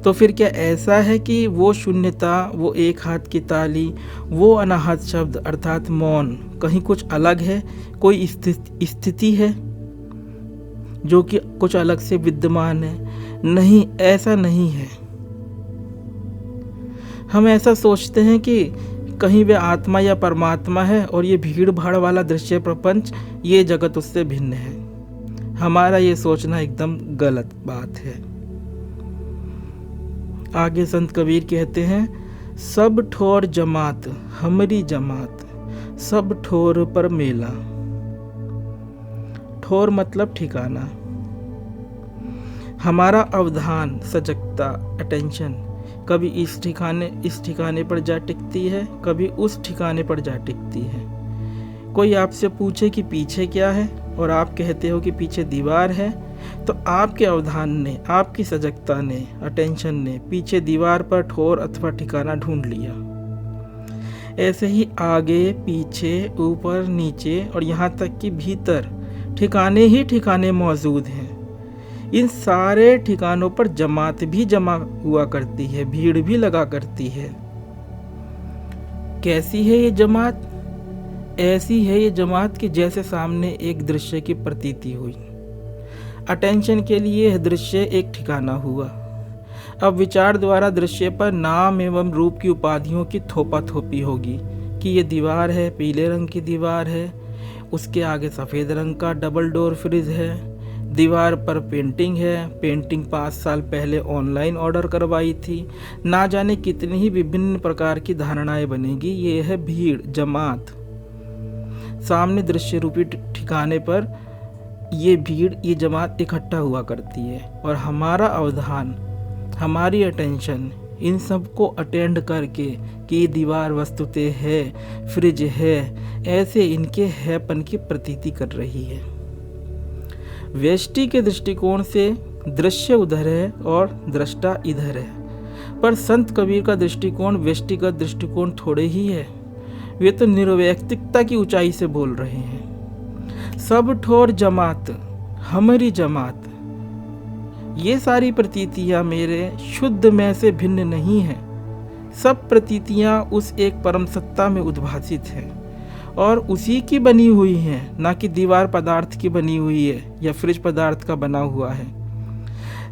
तो फिर क्या ऐसा है कि वो शून्यता, वो एक हाथ की ताली, वो अनाहत शब्द अर्थात मौन कहीं कुछ अलग है, कोई स्थिति है जो कि कुछ अलग से विद्यमान है? नहीं, ऐसा नहीं है। हम ऐसा सोचते हैं कि कहीं वे आत्मा या परमात्मा है और ये भीड़ भाड़ वाला दृश्य प्रपंच, ये जगत उससे भिन्न है। हमारा ये सोचना एकदम गलत बात है। आगे संत कबीर कहते हैं, सब ठोर जमात हमारी जमात, सब ठोर पर मेला। ठोर मतलब ठिकाना। हमारा अवधान, सजगता, अटेंशन कभी इस ठिकाने पर जा टिकती है, कभी उस ठिकाने पर जा टिकती है। कोई आपसे पूछे कि पीछे क्या है और आप कहते हो कि पीछे दीवार है, तो आपके अवधान ने, आपकी सजगता ने, अटेंशन ने पीछे दीवार पर ठोर अथवा ठिकाना ढूंढ लिया। ऐसे ही आगे, पीछे, ऊपर, नीचे और यहाँ तक कि भीतर ठिकाने ही ठिकाने मौजूद हैं। इन सारे ठिकानों पर जमात भी जमा हुआ करती है, भीड़ भी लगा करती है। कैसी है ये जमात? ऐसी है ये जमात कि जैसे सामने एक दृश्य की प्रतीति हुई। अटेंशन के लिए यह दृश्य एक ठिकाना हुआ। अब विचार द्वारा दृश्य पर नाम एवं रूप की उपाधियों की थोपा थोपी होगी कि ये दीवार है, पीले रंग की दीवार है, उसके आगे सफ़ेद रंग का डबल डोर फ्रिज है, दीवार पर पेंटिंग है, पेंटिंग 5 साल पहले ऑनलाइन ऑर्डर करवाई थी, ना जाने कितनी ही विभिन्न प्रकार की धारणाएं बनेगी। ये है भीड़, जमात। सामने दृश्य रूपी ठिकाने पर ये भीड़, ये जमात इकट्ठा हुआ करती है और हमारा अवधान, हमारी अटेंशन इन सब को अटेंड करके कि ये दीवार वस्तुतः है, फ्रिज है, ऐसे इनके हैपन की प्रतीति कर रही है। व्यष्टि के दृष्टिकोण से दृश्य उधर है और दृष्टा इधर है, पर संत कबीर का दृष्टिकोण व्यष्टिगत दृष्टिकोण थोड़े ही है। वे तो निर्वैयक्तिकता की ऊंचाई से बोल रहे हैं। सब ठोर जमात हमारी जमात, ये सारी प्रतीतियां मेरे शुद्ध में से भिन्न नहीं हैं। सब प्रतीतियां उस एक परम सत्ता में उद्भासित हैं और उसी की बनी हुई हैं, ना कि दीवार पदार्थ की बनी हुई है या फ्रिज पदार्थ का बना हुआ है।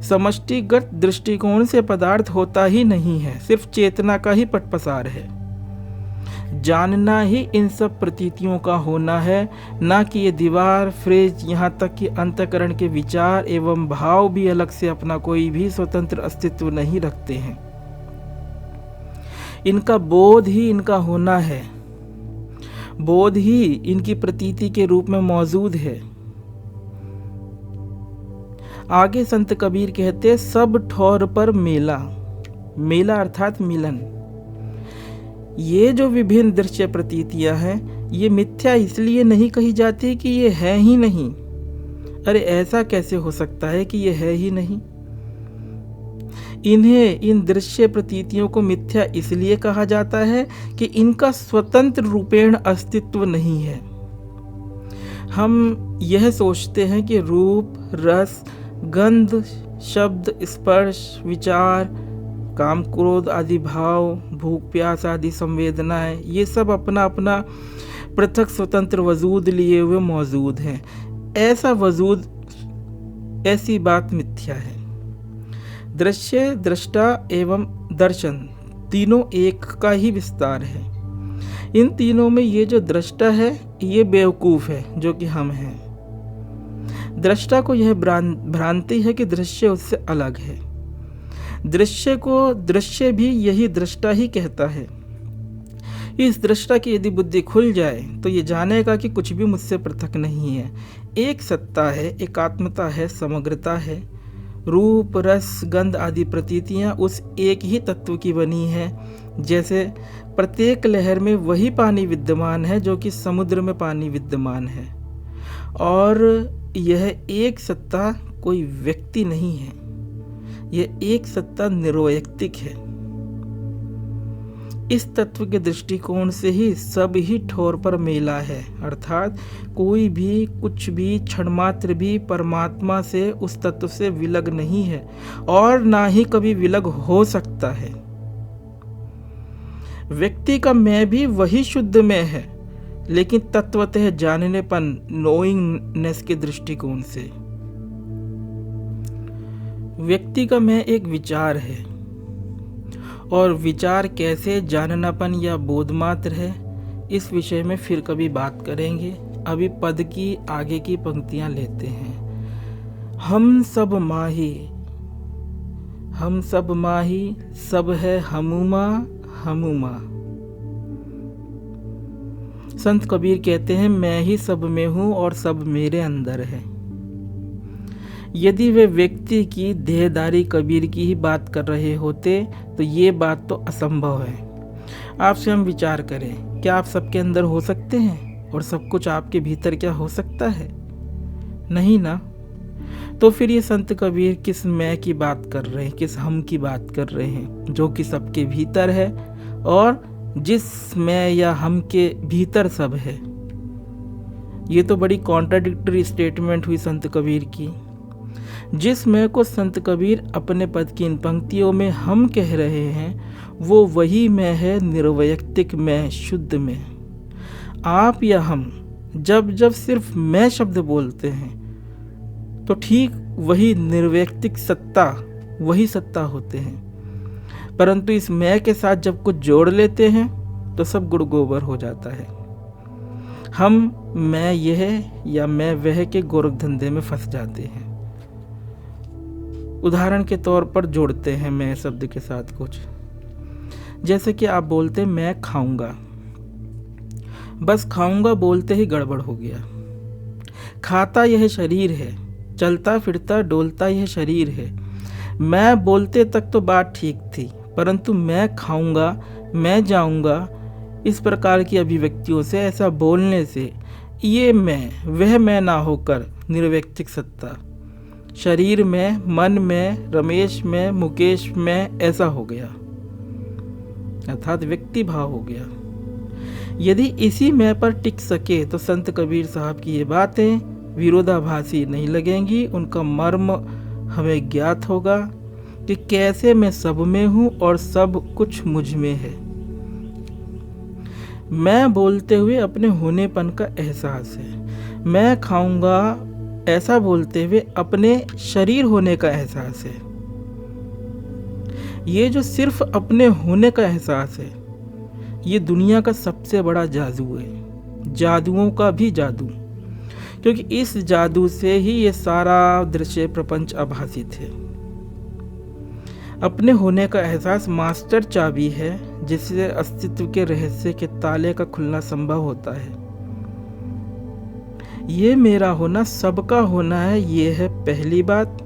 समष्टिगत दृष्टिकोण से पदार्थ होता ही नहीं है, सिर्फ चेतना का ही पटपसार है। जानना ही इन सब प्रतीतियों का होना है, ना कि ये दीवार, फ्रिज, यहाँ तक कि अंतःकरण के विचार एवं भाव भी अलग से अपना कोई भी स्वतंत्र अस्तित्व नहीं रखते हैं। इनका बोध ही इनका होना है, बोध ही इनकी प्रतीति के रूप में मौजूद है। आगे संत कबीर कहते, सब ठौर पर मेला। मेला अर्थात मिलन। ये जो विभिन्न दृश्य प्रतीतियां हैं, ये मिथ्या इसलिए नहीं कही जाती कि ये है ही नहीं। अरे ऐसा कैसे हो सकता है कि ये है ही नहीं? इन्हें, इन दृश्य प्रतीतियों को मिथ्या इसलिए कहा जाता है कि इनका स्वतंत्र रूपेण अस्तित्व नहीं है। हम यह सोचते हैं कि रूप, रस, गंध, शब्द, स्पर्श, विचार, काम, क्रोध आदि भाव, भूख प्यास आदि संवेदनाएं, ये सब अपना अपना पृथक स्वतंत्र वजूद लिए हुए मौजूद हैं। ऐसा वजूद, ऐसी बात मिथ्या है। दृश्य, दृष्टा एवं दर्शन तीनों एक का ही विस्तार है। इन तीनों में ये जो दृष्टा है, ये बेवकूफ़ है, जो कि हम हैं। दृष्टा को यह भ्रांति है कि दृश्य उससे अलग है। दृश्य को दृश्य भी यही दृष्टा ही कहता है। इस दृष्टा की यदि बुद्धि खुल जाए तो ये जानेगा कि कुछ भी मुझसे पृथक नहीं है। एक सत्ता है, एकात्मता है, समग्रता है। रूप, रस, गंध आदि प्रतीतियां उस एक ही तत्व की बनी है। जैसे प्रत्येक लहर में वही पानी विद्यमान है जो कि समुद्र में पानी विद्यमान है। और यह एक सत्ता कोई व्यक्ति नहीं है, यह एक सत्ता निर्वैयक्तिक है। इस तत्व के दृष्टिकोण से ही सब ही ठोर पर मेला है, अर्थात कोई भी कुछ भी क्षण मात्र भी परमात्मा से उस तत्व से विलग नहीं है और ना ही कभी विलग हो सकता है। व्यक्ति का मैं भी वही शुद्ध मैं है, लेकिन तत्वतः जाननेपन नोइंगनेस के दृष्टिकोण से। व्यक्ति का मैं एक विचार है और विचार कैसे जाननापन या बोधमात्र है, इस विषय में फिर कभी बात करेंगे। अभी पद की आगे की पंक्तियां लेते हैं। हम सब माही सब है हमूमा हमूमा। संत कबीर कहते हैं मैं ही सब में हूँ और सब मेरे अंदर है। यदि वे व्यक्ति की देहदारी कबीर की ही बात कर रहे होते तो ये बात तो असंभव है। आपसे हम विचार करें, क्या आप सबके अंदर हो सकते हैं और सब कुछ आपके भीतर क्या हो सकता है? नहीं ना। तो फिर ये संत कबीर किस मैं की बात कर रहे हैं, किस हम की बात कर रहे हैं, जो कि सबके भीतर है और जिस मैं या हम के भीतर सब है। ये तो बड़ी कॉन्ट्राडिक्टरी स्टेटमेंट हुई संत कबीर की। जिस मैं को संत कबीर अपने पद की इन पंक्तियों में हम कह रहे हैं, वो वही मैं है, निर्वैयक्तिक मैं, शुद्ध मैं। आप या हम जब जब सिर्फ मैं शब्द बोलते हैं तो ठीक वही निर्वैयक्तिक सत्ता, वही सत्ता होते हैं, परंतु इस मैं के साथ जब कुछ जोड़ लेते हैं तो सब गुड़ गोबर हो जाता है। हम मैं यह या मैं वह के गोरख धंधे में फंस जाते हैं। उदाहरण के तौर पर जोड़ते हैं मैं शब्द के साथ कुछ, जैसे कि आप बोलते मैं खाऊंगा, बस खाऊंगा बोलते ही गड़बड़ हो गया। खाता यह शरीर है, चलता फिरता डोलता यह शरीर है। मैं बोलते तक तो बात ठीक थी, परंतु मैं खाऊंगा, मैं जाऊंगा, इस प्रकार की अभिव्यक्तियों से, ऐसा बोलने से ये मैं वह मैं ना होकर निर्वैयक्तिक सत्ता, शरीर में, मन में, रमेश में, मुकेश में ऐसा हो गया, अर्थात व्यक्ति भाव हो गया। यदि इसी मैं पर टिक सके तो संत कबीर साहब की ये बातें विरोधाभासी नहीं लगेंगी। उनका मर्म हमें ज्ञात होगा कि कैसे मैं सब में हूँ और सब कुछ मुझ में है। मैं बोलते हुए अपने होनेपन का एहसास है। मैं खाऊंगा ऐसा बोलते हुए अपने शरीर होने का एहसास है। ये जो सिर्फ अपने होने का एहसास है, ये दुनिया का सबसे बड़ा जादू है, जादुओं का भी जादू, क्योंकि इस जादू से ही ये सारा दृश्य प्रपंच आभासित है। अपने होने का एहसास मास्टर चाबी है, जिससे अस्तित्व के रहस्य के ताले का खुलना संभव होता है। ये मेरा होना सबका होना है, ये है पहली बात।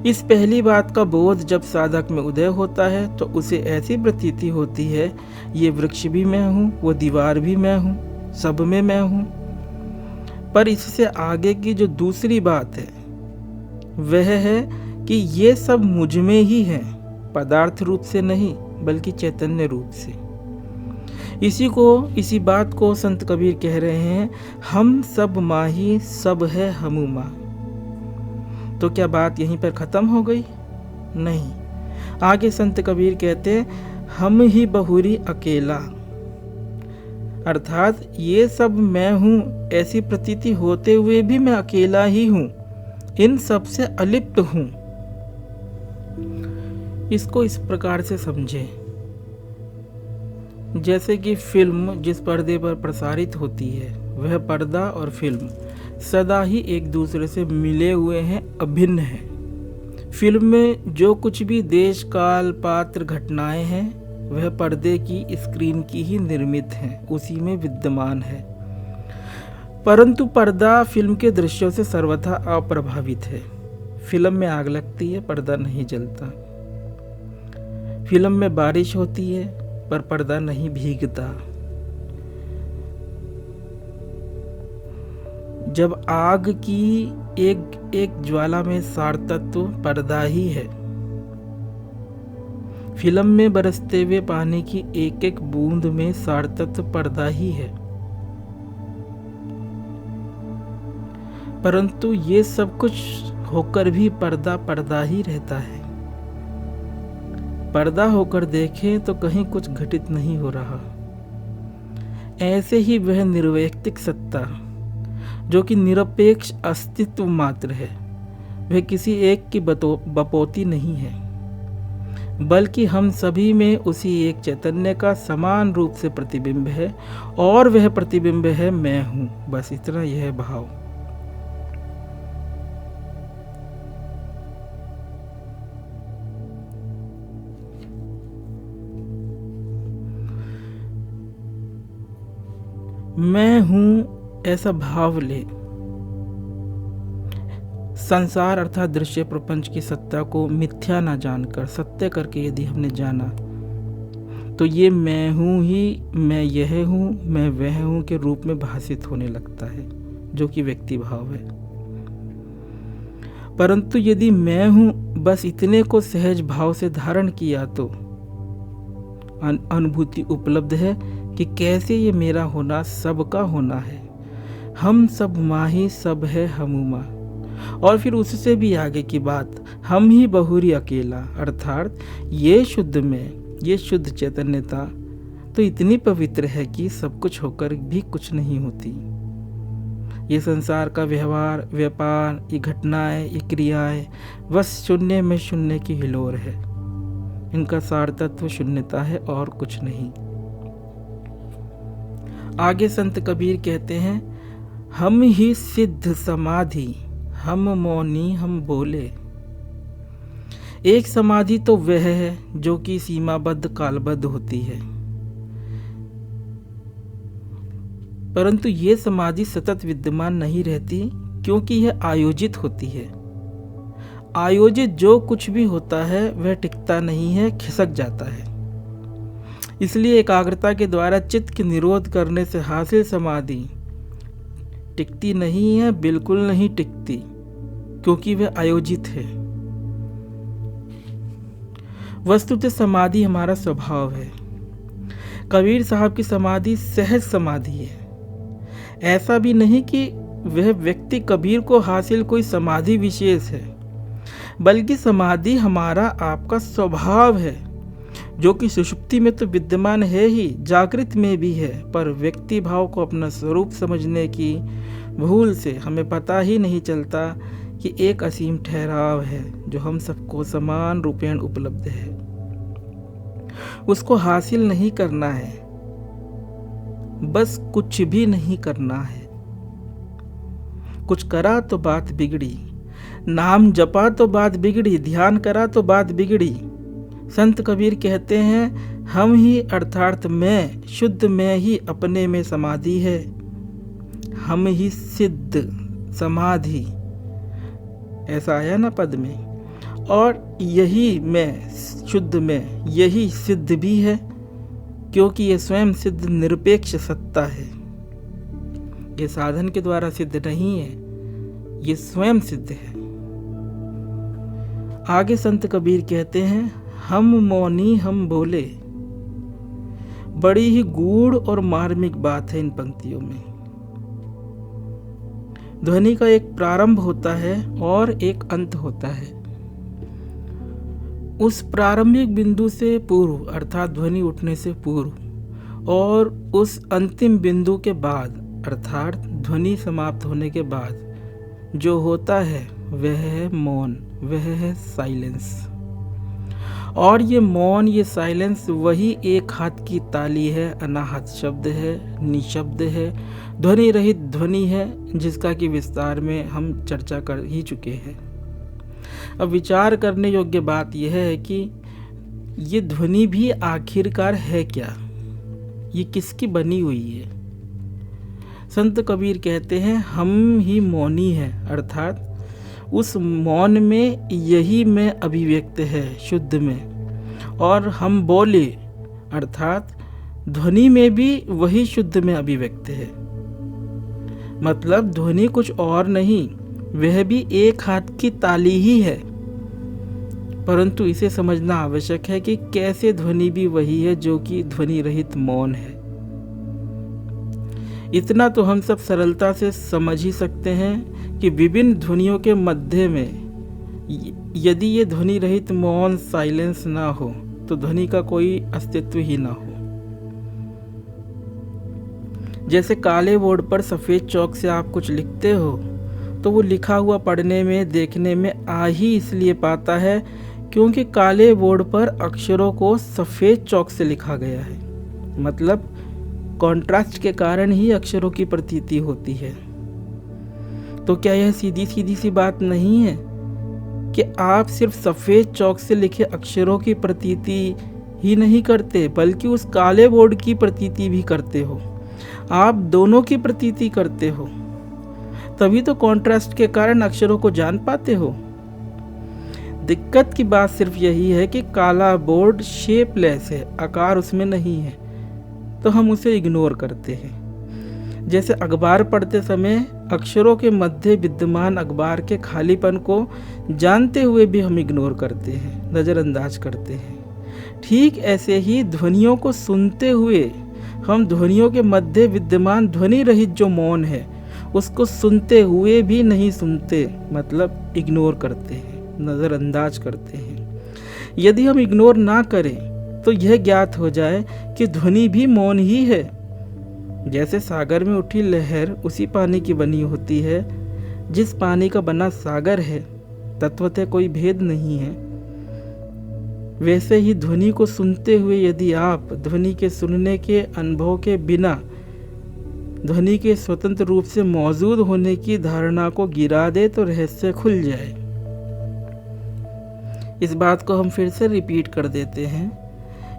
इस पहली बात का बोध जब साधक में उदय होता है तो उसे ऐसी प्रतीति होती है, ये वृक्ष भी मैं हूँ, वो दीवार भी मैं हूँ, सब में मैं हूँ। पर इससे आगे की जो दूसरी बात है वह है कि ये सब मुझ में ही है, पदार्थ रूप से नहीं बल्कि चैतन्य रूप से। इसी बात को संत कबीर कह रहे हैं, हम सब माही सब है हमूमा। तो क्या बात यहीं पर खत्म हो गई? नहीं। आगे संत कबीर कहते हैं, हम ही बहुरी अकेला, अर्थात ये सब मैं हूँ ऐसी प्रतीति होते हुए भी मैं अकेला ही हूँ, इन सब से अलिप्त हूँ। इसको इस प्रकार से समझें, जैसे कि फिल्म जिस पर्दे पर प्रसारित होती है, वह पर्दा और फिल्म सदा ही एक दूसरे से मिले हुए हैं, अभिन्न हैं। फिल्म में जो कुछ भी देश काल पात्र घटनाएं हैं वह पर्दे की स्क्रीन की ही निर्मित हैं, उसी में विद्यमान है। परंतु पर्दा फिल्म के दृश्यों से सर्वथा अप्रभावित है। फिल्म में आग लगती है, पर्दा नहीं जलता। फिल्म में बारिश होती है पर पर्दा नहीं भीगता। जब आग की एक ज्वाला में सार तत्व पर्दा ही है। फिल्म में बरसते हुए पानी की एक एक बूंद में सारतत्व पर्दा ही है। परंतु ये सब कुछ होकर भी पर्दा पर्दा ही रहता है। पर्दा होकर देखें तो कहीं कुछ घटित नहीं हो रहा। ऐसे ही वह निर्वैयक्तिक सत्ता जो कि निरपेक्ष अस्तित्व मात्र है, वह किसी एक की बपोती नहीं है, बल्कि हम सभी में उसी एक चैतन्य का समान रूप से प्रतिबिंब है, और वह प्रतिबिंब है मैं हूँ। बस इतना यह भाव। मैं हूं ऐसा भाव ले। संसार अर्थात दृश्य प्रपंच की सत्ता को मिथ्या ना जानकर सत्य करके यदि हमने जाना, तो ये मैं हूं ही, मैं यह हूं, मैं वह हूं के रूप में भाषित होने लगता है, जो कि व्यक्ति भाव है। परंतु यदि मैं हूं बस इतने को सहज भाव से धारण किया तो अनुभूति उपलब्ध है कि कैसे ये मेरा होना सबका होना है। हम सब माही सब है हमुमा। और फिर उससे भी आगे की बात, हम ही बहुरी अकेला, अर्थात ये शुद्ध में, ये शुद्ध चैतन्यता तो इतनी पवित्र है कि सब कुछ होकर भी कुछ नहीं होती। ये संसार का व्यवहार, व्यापार, ये घटनाएं, ये क्रियाएं बस शून्य में शून्य की हिलोर है। इनका सार तत्व शून्यता है और कुछ नहीं। आगे संत कबीर कहते हैं, हम ही सिद्ध समाधि, हम मौनी हम बोले। एक समाधि तो वह है जो कि सीमाबद्ध कालबद्ध होती है, परंतु ये समाधि सतत विद्यमान नहीं रहती, क्योंकि यह आयोजित होती है। आयोजित जो कुछ भी होता है वह टिकता नहीं है, खिसक जाता है। इसलिए एकाग्रता के द्वारा चित्त के निरोध करने से हासिल समाधि टिकती नहीं है, बिल्कुल नहीं टिकती, क्योंकि वह आयोजित है। वस्तुतः समाधि हमारा स्वभाव है। कबीर साहब की समाधि सहज समाधि है। ऐसा भी नहीं कि वह व्यक्ति कबीर को हासिल कोई समाधि विशेष है, बल्कि समाधि हमारा आपका स्वभाव है, जो कि सुषुप्ति में तो विद्यमान है ही, जागृत में भी है, पर व्यक्ति भाव को अपना स्वरूप समझने की भूल से हमें पता ही नहीं चलता कि एक असीम ठहराव है जो हम सबको समान रूपेण उपलब्ध है। उसको हासिल नहीं करना है, बस कुछ भी नहीं करना है। कुछ करा तो बात बिगड़ी, नाम जपा तो बात बिगड़ी, ध्यान करा तो बात बिगड़ी। संत कबीर कहते हैं, हम ही अर्थात मैं, शुद्ध मैं ही अपने में समाधि है। हम ही सिद्ध समाधि, ऐसा आया ना पद में। और यही मैं, शुद्ध मैं, यही सिद्ध भी है, क्योंकि ये स्वयं सिद्ध निरपेक्ष सत्ता है। ये साधन के द्वारा सिद्ध नहीं है, ये स्वयं सिद्ध है। आगे संत कबीर कहते हैं, हम मौनी हम बोले। बड़ी ही गूढ़ और मार्मिक बात है इन पंक्तियों में। ध्वनि का एक प्रारंभ होता है और एक अंत होता है। उस प्रारंभिक बिंदु से पूर्व अर्थात ध्वनि उठने से पूर्व और उस अंतिम बिंदु के बाद अर्थात ध्वनि समाप्त होने के बाद जो होता है वह है मौन, वह है साइलेंस। और ये मौन, ये साइलेंस वही एक हाथ की ताली है, अनाहत शब्द है, निशब्द है, ध्वनि रहित ध्वनि है, जिसका कि विस्तार में हम चर्चा कर ही चुके हैं। अब विचार करने योग्य बात यह है कि ये ध्वनि भी आखिरकार है क्या, ये किसकी बनी हुई है। संत कबीर कहते हैं, हम ही मौनी है, अर्थात उस मौन में यही मैं अभिव्यक्त है, शुद्ध में। और हम बोले अर्थात ध्वनि में भी वही शुद्ध में अभिव्यक्त है। मतलब ध्वनि कुछ और नहीं, वह भी एक हाथ की ताली ही है। परंतु इसे समझना आवश्यक है कि कैसे ध्वनि भी वही है जो कि ध्वनि रहित मौन है। इतना तो हम सब सरलता से समझ ही सकते हैं कि विभिन्न ध्वनियों के मध्य में यदि ये ध्वनि रहित मौन साइलेंस ना हो तो ध्वनि का कोई अस्तित्व ही ना हो। जैसे काले बोर्ड पर सफ़ेद चौक से आप कुछ लिखते हो तो वो लिखा हुआ पढ़ने में देखने में आ ही इसलिए पाता है क्योंकि काले बोर्ड पर अक्षरों को सफ़ेद चौक से लिखा गया है। मतलब कॉन्ट्रास्ट के कारण ही अक्षरों की प्रतीति होती है। तो क्या यह सीधी सीधी सी बात नहीं है कि आप सिर्फ सफ़ेद चौक से लिखे अक्षरों की प्रतीति ही नहीं करते बल्कि उस काले बोर्ड की प्रतीति भी करते हो। आप दोनों की प्रतीति करते हो, तभी तो कॉन्ट्रास्ट के कारण अक्षरों को जान पाते हो। दिक्कत की बात सिर्फ यही है कि काला बोर्ड शेपलेस है, आकार उसमें नहीं है, तो हम उसे इग्नोर करते हैं। जैसे अखबार पढ़ते समय अक्षरों के मध्य विद्यमान अखबार के खालीपन को जानते हुए भी हम इग्नोर करते हैं, नज़रअंदाज करते हैं। ठीक ऐसे ही ध्वनियों को सुनते हुए हम ध्वनियों के मध्य विद्यमान ध्वनि रहित जो मौन है उसको सुनते हुए भी नहीं सुनते, मतलब इग्नोर करते हैं, नज़रअंदाज करते हैं। यदि हम इग्नोर ना करें तो यह ज्ञात हो जाए कि ध्वनि भी मौन ही है। जैसे सागर में उठी लहर उसी पानी की बनी होती है जिस पानी का बना सागर है, तत्वतः कोई भेद नहीं है। वैसे ही ध्वनि को सुनते हुए यदि आप ध्वनि के सुनने के अनुभव के बिना ध्वनि के स्वतंत्र रूप से मौजूद होने की धारणा को गिरा दे तो रहस्य खुल जाए। इस बात को हम फिर से रिपीट कर देते हैं।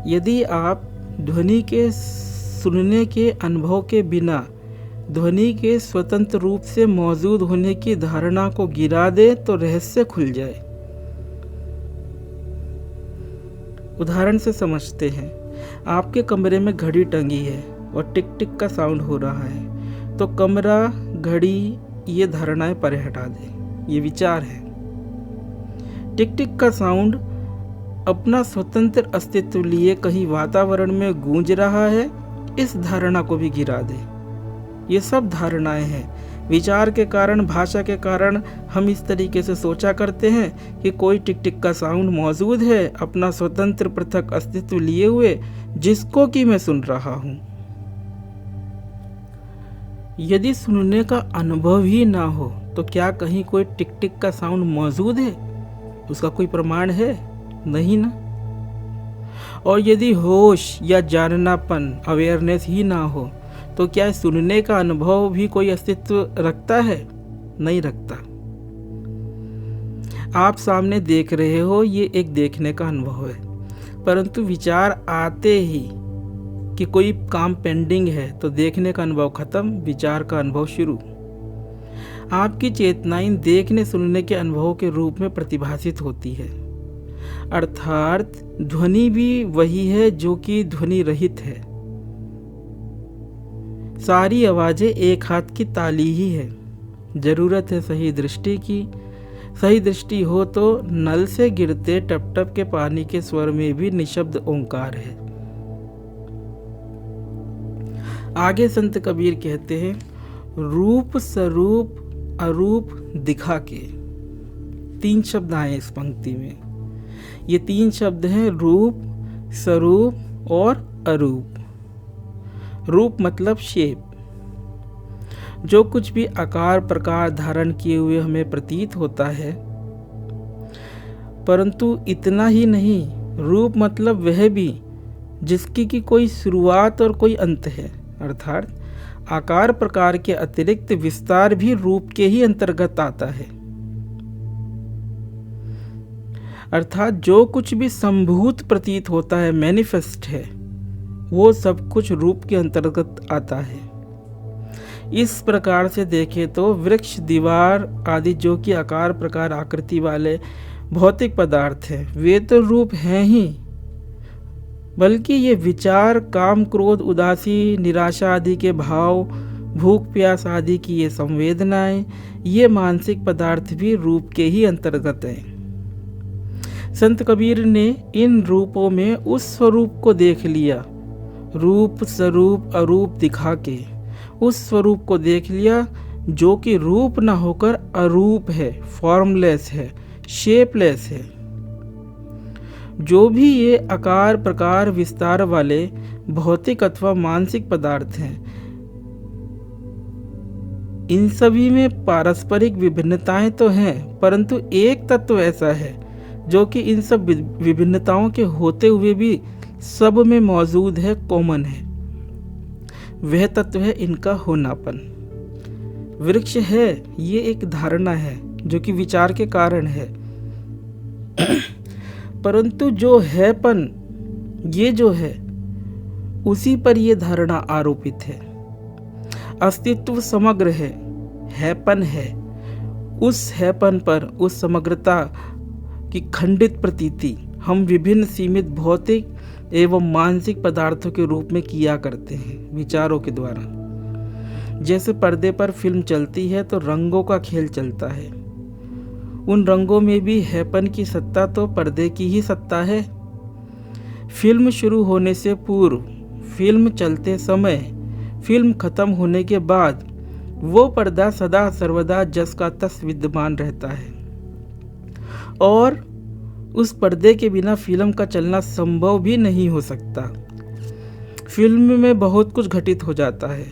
यदि आप ध्वनि के सुनने के अनुभव के बिना ध्वनि के स्वतंत्र रूप से मौजूद होने की धारणा को गिरा दे तो रहस्य खुल जाए। उदाहरण से समझते हैं। आपके कमरे में घड़ी टंगी है और टिक टिक का साउंड हो रहा है, तो कमरा, घड़ी, ये धारणाएं परे हटा दें। ये विचार है। टिक टिक का साउंड अपना स्वतंत्र अस्तित्व लिए कहीं वातावरण में गूंज रहा है, इस धारणा को भी गिरा दें। ये सब धारणाएं हैं। विचार के कारण, भाषा के कारण हम इस तरीके से सोचा करते हैं कि कोई टिक टिक का साउंड मौजूद है अपना स्वतंत्र पृथक अस्तित्व लिए हुए, जिसको कि मैं सुन रहा हूँ। यदि सुनने का अनुभव ही ना हो तो क्या कहीं कोई टिक टिक का साउंड मौजूद है? उसका कोई प्रमाण है? नहीं ना। और यदि होश या जाननापन, अवेयरनेस ही ना हो तो क्या सुनने का अनुभव भी कोई अस्तित्व रखता है? नहीं रखता। आप सामने देख रहे हो, ये एक देखने का अनुभव है, परंतु विचार आते ही कि कोई काम पेंडिंग है तो देखने का अनुभव खत्म, विचार का अनुभव शुरू। आपकी चेतनाएं देखने सुनने के अनुभव के रूप में प्रतिभासित होती है। अर्थात ध्वनि भी वही है जो कि ध्वनि रहित है। सारी आवाजें एक हाथ की ताली ही है। जरूरत है सही दृष्टि की। सही दृष्टि हो तो नल से गिरते टप टप के पानी के स्वर में भी निशब्द ओंकार है। आगे संत कबीर कहते हैं, रूप स्वरूप अरूप दिखा के। 3 शब्द आए इस पंक्ति में। ये 3 शब्द हैं रूप, स्वरूप और अरूप। रूप मतलब शेप, जो कुछ भी आकार प्रकार धारण किए हुए हमें प्रतीत होता है। परंतु इतना ही नहीं, रूप मतलब वह भी जिसकी की कोई शुरुआत और कोई अंत है। अर्थात आकार प्रकार के अतिरिक्त विस्तार भी रूप के ही अंतर्गत आता है। अर्थात जो कुछ भी संभूत प्रतीत होता है, मैनिफेस्ट है, वो सब कुछ रूप के अंतर्गत आता है। इस प्रकार से देखें तो वृक्ष, दीवार आदि जो कि आकार प्रकार आकृति वाले भौतिक पदार्थ हैं, वे तो रूप हैं ही, बल्कि ये विचार, काम, क्रोध, उदासी, निराशा आदि के भाव, भूख प्यास आदि की ये संवेदनाएं, ये मानसिक पदार्थ भी रूप के ही अंतर्गत हैं। संत कबीर ने इन रूपों में उस स्वरूप को देख लिया, रूप स्वरूप अरूप दिखा के उस स्वरूप को देख लिया जो कि रूप न होकर अरूप है, फॉर्मलेस है, शेपलेस है। जो भी ये आकार प्रकार विस्तार वाले भौतिक अथवा मानसिक पदार्थ हैं, इन सभी में पारस्परिक विभिन्नताएं तो हैं, परंतु एक तत्व ऐसा है जो कि इन सब विभिन्नताओं के होते हुए भी सब में मौजूद है, कॉमन है। वह तत्व है इनका होनापन। वृक्ष है, ये एक धारणा है जो कि विचार के कारण है, परंतु जो हैपन, ये जो है उसी पर ये धारणा आरोपित है। अस्तित्व समग्र हैपन है, उस हैपन पर, उस समग्रता की खंडित प्रतीति हम विभिन्न सीमित भौतिक एवं मानसिक पदार्थों के रूप में किया करते हैं विचारों के द्वारा। जैसे पर्दे पर फिल्म चलती है तो रंगों का खेल चलता है, उन रंगों में भी हैपन की सत्ता तो पर्दे की ही सत्ता है। फिल्म शुरू होने से पूर्व, फिल्म चलते समय, फिल्म खत्म होने के बाद वो पर्दा सदा सर्वदा जस का तस विद्यमान रहता है और उस पर्दे के बिना फिल्म का चलना संभव भी नहीं हो सकता। फिल्म में बहुत कुछ घटित हो जाता है,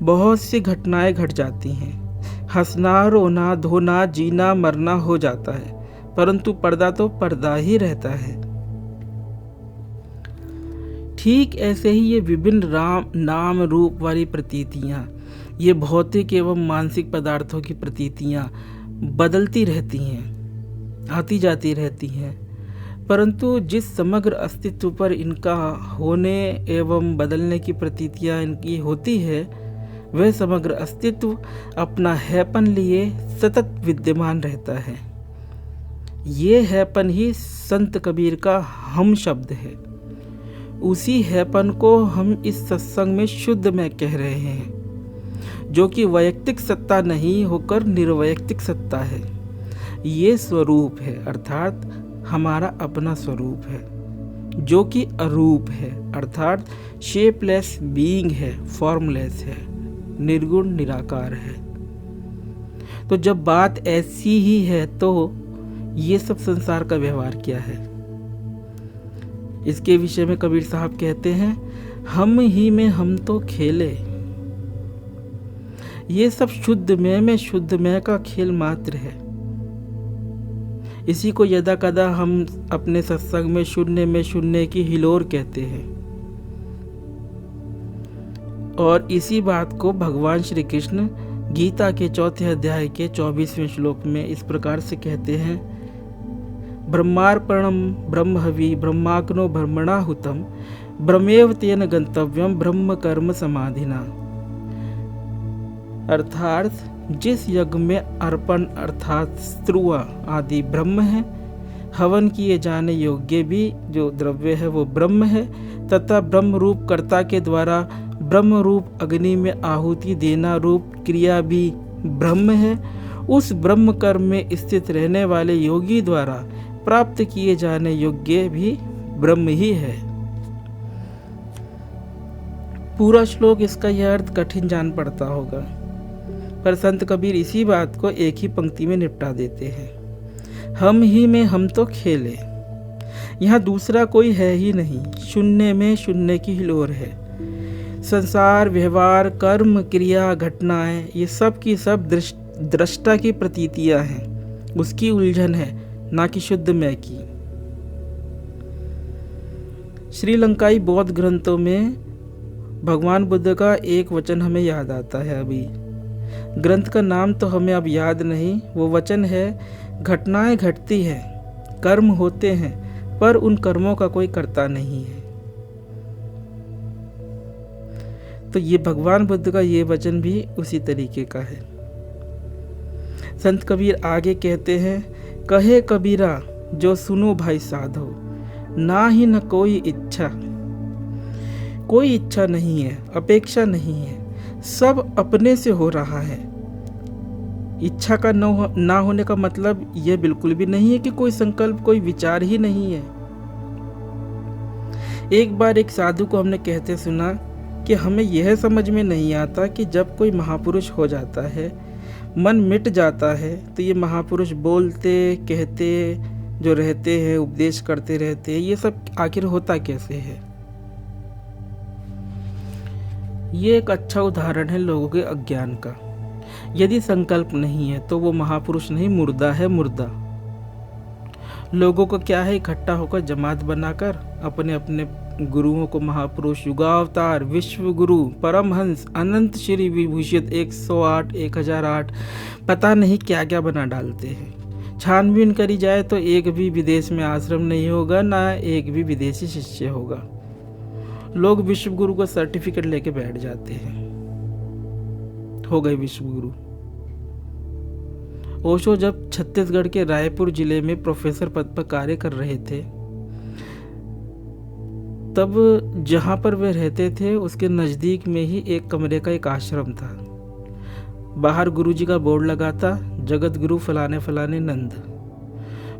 बहुत सी घटनाएं घट जाती हैं, हंसना रोना धोना जीना मरना हो जाता है, परंतु पर्दा तो पर्दा ही रहता है। ठीक ऐसे ही ये विभिन्न नाम रूप वाली प्रतीतियाँ, ये भौतिक एवं मानसिक पदार्थों की प्रतीतियाँ बदलती रहती हैं, आती जाती रहती हैं, परंतु जिस समग्र अस्तित्व पर इनका होने एवं बदलने की प्रतीतियाँ इनकी होती है, वह समग्र अस्तित्व अपना हैपन लिए सतत विद्यमान रहता है। ये हैपन ही संत कबीर का हम शब्द है। उसी हैपन को हम इस सत्संग में शुद्ध में कह रहे हैं, जो कि वैयक्तिक सत्ता नहीं होकर निर्वैयक्तिक सत्ता है। ये स्वरूप है, अर्थात हमारा अपना स्वरूप है, जो कि अरूप है, अर्थात शेपलेस बीइंग है, फॉर्मलेस है, निर्गुण निराकार है। तो जब बात ऐसी ही है तो ये सब संसार का व्यवहार क्या है? इसके विषय में कबीर साहब कहते हैं, हम ही में हम तो खेले। ये सब शुद्ध में का खेल मात्र है। इसी को यदा कदा हम अपने सत्संग में शून्य की हिलोर कहते हैं। और इसी बात को भगवान श्री कृष्ण गीता के 4 अध्याय के 24वें श्लोक में इस प्रकार से कहते हैं, ब्रह्मार्पणम ब्रह्महवि ब्रह्माग्नो ब्रह्मणाहुतम ब्रह्मेव तेन गंतव्यम ब्रह्म कर्म समाधिना। अर्थात जिस यज्ञ में अर्पण अर्थात स्त्रुआ आदि ब्रह्म है, हवन किए जाने योग्य भी जो द्रव्य है वो ब्रह्म है, तथा ब्रह्म रूप कर्ता के द्वारा ब्रह्म रूप अग्नि में आहुति देना रूप क्रिया भी ब्रह्म है। उस ब्रह्म कर्म में स्थित रहने वाले योगी द्वारा प्राप्त किए जाने योग्य भी ब्रह्म ही है। पूरा श्लोक इसका यह अर्थ कठिन जान पड़ता होगा, पर संत कबीर इसी बात को एक ही पंक्ति में निपटा देते हैं, हम ही में हम तो खेले। यहाँ दूसरा कोई है ही नहीं, शून्य में शून्य की हिलोर है। संसार व्यवहार कर्म क्रिया घटनाएं ये सब की सब दृष्टा की प्रतीतियां हैं, उसकी उलझन है, ना कि शुद्ध में की। श्रीलंकाई बौद्ध ग्रंथों में भगवान बुद्ध का एक वचन हमें याद आता है। अभी ग्रंथ का नाम तो हमें अब याद नहीं, वो वचन है, घटनाएं घटती हैं, कर्म होते हैं, पर उन कर्मों का कोई कर्ता नहीं है। तो ये भगवान बुद्ध का ये वचन भी उसी तरीके का है। संत कबीर आगे कहते हैं, कहे कबीरा जो सुनो भाई साधो, ना ही न कोई इच्छा, कोई इच्छा नहीं है, अपेक्षा नहीं है, सब अपने से हो रहा है। इच्छा का ना होने का मतलब यह बिल्कुल भी नहीं है कि कोई संकल्प, कोई विचार ही नहीं है। एक बार एक साधु को हमने कहते सुना कि हमें यह समझ में नहीं आता कि जब कोई महापुरुष हो जाता है, मन मिट जाता है, तो ये महापुरुष बोलते कहते जो रहते हैं, उपदेश करते रहते हैं, ये सब आखिर होता कैसे है। ये एक अच्छा उदाहरण है लोगों के अज्ञान का। यदि संकल्प नहीं है तो वो महापुरुष नहीं, मुर्दा है, मुर्दा। लोगों को क्या है, इकट्ठा होकर जमात बनाकर अपने अपने गुरुओं को महापुरुष, युगावतार, विश्व गुरु, परमहंस, अनंत श्री विभूषित 108, 1008 पता नहीं क्या क्या बना डालते हैं। छानबीन करी जाए तो एक भी विदेश में आश्रम नहीं होगा, ना एक भी विदेशी शिष्य होगा। लोग विश्व गुरु का सर्टिफिकेट लेके बैठ जाते हैं, हो गए विश्व गुरु। ओशो जब छत्तीसगढ़ के रायपुर जिले में प्रोफेसर पद पर कार्य कर रहे थे, तब जहाँ पर वे रहते थे उसके नज़दीक में ही एक कमरे का एक आश्रम था। बाहर गुरुजी का बोर्ड लगा था, जगत गुरु फलाने फलाने नंद।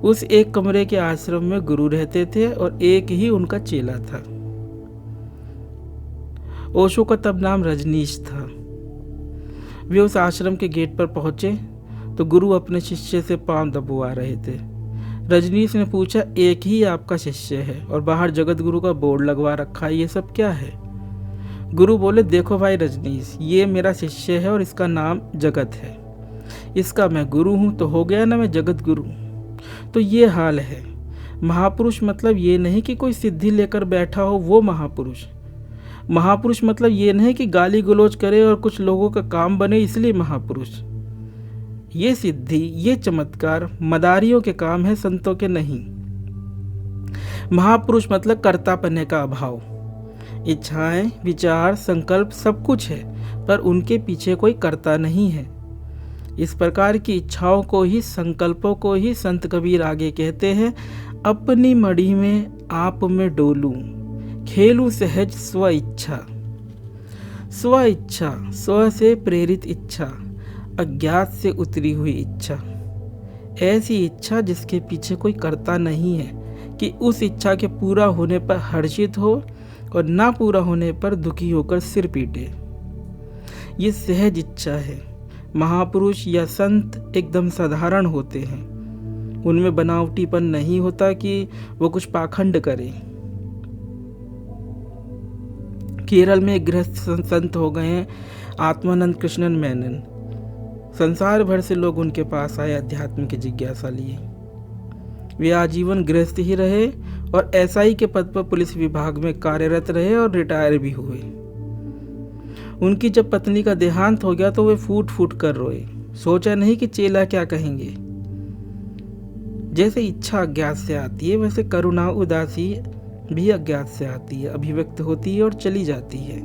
उस एक कमरे के आश्रम में गुरु रहते थे और एक ही उनका चेला था। ओशो का तब नाम रजनीश था। वे उस आश्रम के गेट पर पहुंचे तो गुरु अपने शिष्य से पांव दबवा रहे थे। रजनीश ने पूछा, एक ही आपका शिष्य है और बाहर जगत गुरु का बोर्ड लगवा रखा है, ये सब क्या है? गुरु बोले, देखो भाई रजनीश, ये मेरा शिष्य है और इसका नाम जगत है। इसका मैं गुरु हूँ तो हो गया ना, मैं जगत गुरु। तो ये हाल है। महापुरुष मतलब ये नहीं कि कोई सिद्धि लेकर बैठा हो वो महापुरुष। महापुरुष मतलब ये नहीं कि गाली गलौज करे और कुछ लोगों का काम बने इसलिए महापुरुष। ये सिद्धि, ये चमत्कार मदारियों के काम है, संतों के नहीं। महापुरुष मतलब कर्तापने का अभाव। इच्छाएं, विचार, संकल्प सब कुछ है, पर उनके पीछे कोई कर्ता नहीं है। इस प्रकार की इच्छाओं को ही, संकल्पों को ही संत कबीर आगे कहते हैं, अपनी मड़ी में आप में डोलूं, खेलूं सहज स्व इच्छा। स्व इच्छा, स्व से प्रेरित इच्छा, अज्ञात से उतरी हुई इच्छा। ऐसी इच्छा जिसके पीछे कोई कर्ता नहीं है कि उस इच्छा के पूरा होने पर हर्षित हो और ना पूरा होने पर दुखी होकर सिर पीटे। ये सहज इच्छा है। महापुरुष या संत एकदम साधारण होते हैं। उनमें बनावटीपन नहीं होता कि वो कुछ पाखंड करें। केरल में एक गृहस्थ संत हो गए हैं, आत्मानंद कृष्णन मेनन। संसार भर से लोग उनके पास आए अध्यात्म की जिज्ञासा लिए। वे आजीवन गृहस्थ ही रहे और एसआई के पद पर पुलिस विभाग में कार्यरत रहे और रिटायर भी हुए। उनकी जब पत्नी का देहांत हो गया तो वे फूट फूट कर रोए। सोचा नहीं कि चेला क्या कहेंगे। जैसे इच्छा अज्ञात से आती है, वैसे करुणा, उदासी भी अज्ञात से आती है, अभिव्यक्त होती है और चली जाती है।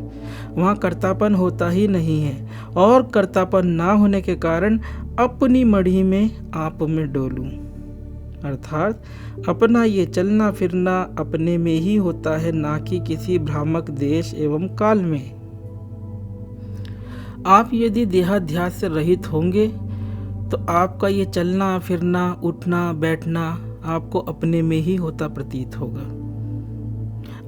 वहाँ कर्तापन होता ही नहीं है और कर्तापन ना होने के कारण अपनी मड़ी में आप में डोलूं, अर्थात अपना ये चलना फिरना अपने में ही होता है, ना कि किसी भ्रामक देश एवं काल में। आप यदि देहाध्यास से रहित होंगे तो आपका ये चलना फिरना, उठना बैठना आपको अपने में ही होता प्रतीत होगा।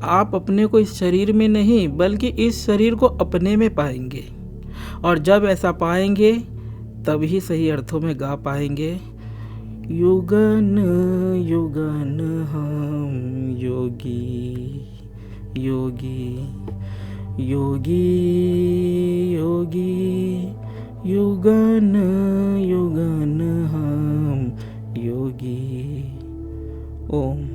आप अपने को इस शरीर में नहीं बल्कि इस शरीर को अपने में पाएंगे, और जब ऐसा पाएंगे तब ही सही अर्थों में गा पाएंगे, युगन युगन हम योगी योगी योगी योगी, युगन युगन हम योगी। ओम।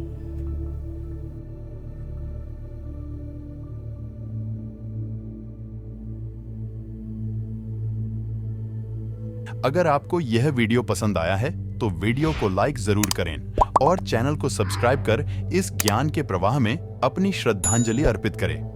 अगर आपको यह वीडियो पसंद आया है तो वीडियो को लाइक जरूर करें और चैनल को सब्सक्राइब कर इस ज्ञान के प्रवाह में अपनी श्रद्धांजलि अर्पित करें।